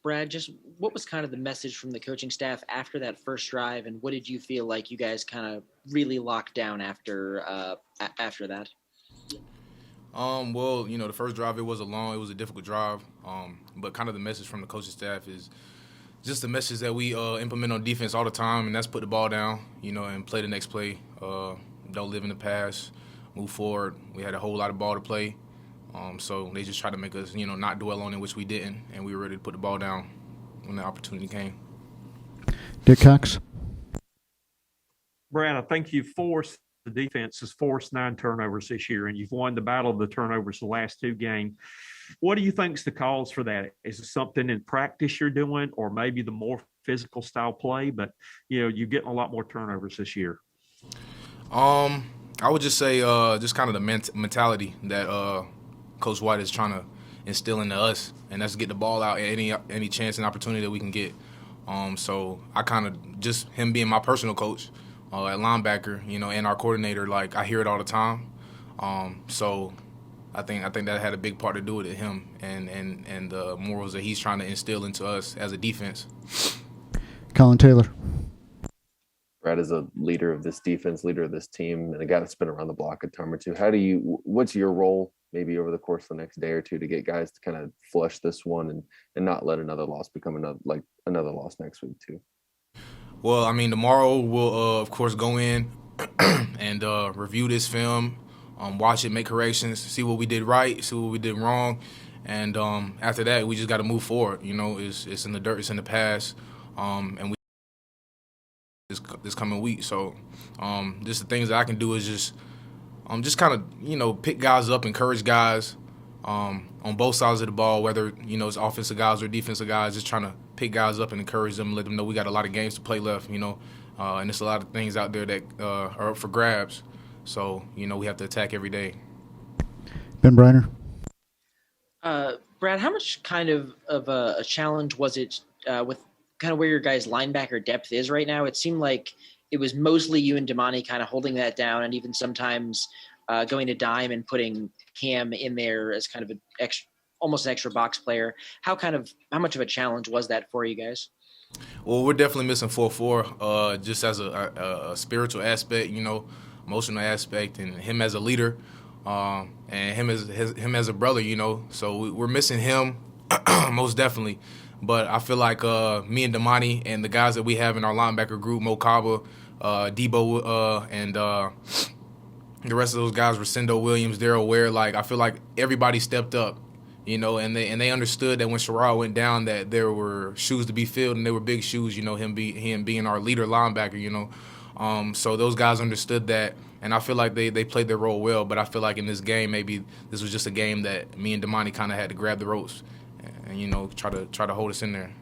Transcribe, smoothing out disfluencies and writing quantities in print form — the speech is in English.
Brad, just what was kind of the message from the coaching staff after that first drive, and what did you feel like you guys kind of really locked down after that? Well, the first drive, it was a difficult drive. But kind of the message from the coaching staff is just the message that we implement on defense all the time, and that's put the ball down, and play the next play. Don't live in the past, move forward. We had a whole lot of ball to play. So they just tried to make us, not dwell on it, which we didn't, and we were ready to put the ball down when the opportunity came. Dick Cox. Brad, I think the defense has forced 9 turnovers this year, and you've won the battle of the turnovers the last 2 games. What do you think is the cause for that? Is it something in practice you're doing, or maybe the more physical style play? But, you're getting a lot more turnovers this year. I would just say just kind of the mentality that Coach White is trying to instill into us, and that's get the ball out at any chance and opportunity that we can get. So I kind of, just him being my personal coach at linebacker, and our coordinator, like, I hear it all the time. So I think that had a big part to do with it, him and the morals that he's trying to instill into us as a defense. Colin Taylor. Brad is a leader of this defense, leader of this team, and a guy that's been around the block a time or two. What's your role maybe over the course of the next day or two to get guys to kind of flush this one and not let another loss become another loss next week too? Well, I mean, tomorrow we'll, of course, go in and review this film, watch it, make corrections, see what we did right, see what we did wrong. And after that, we just got to move forward. It's in the dirt, it's in the past, and we this coming week. So just the things that I can do is just kind of, pick guys up, encourage guys on both sides of the ball, whether, it's offensive guys or defensive guys, just trying to pick guys up and encourage them, let them know we got a lot of games to play left, and there's a lot of things out there that are up for grabs. So, we have to attack every day. Ben Briner. Brad, how much kind of a challenge was it with kind of where your guys' linebacker depth is right now? It seemed like it was mostly you and Damani kind of holding that down, and even sometimes going to dime and putting Cam in there as kind of almost an extra box player. How much of a challenge was that for you guys? Well, we're definitely missing 4-4, just as a spiritual aspect, emotional aspect, and him as a leader, and him as a brother, So we're missing him most definitely. But I feel like me and Damani and the guys that we have in our linebacker group, Mo Kaba, Debo, and the rest of those guys, Rosendo Williams, they're aware. Like, I feel like everybody stepped up, and they understood that when Sherrod went down that there were shoes to be filled, and they were big shoes, him being our leader linebacker, So those guys understood that, and I feel like they played their role well. But I feel like in this game, maybe this was just a game that me and Damani kind of had to grab the ropes and try to hold us in there.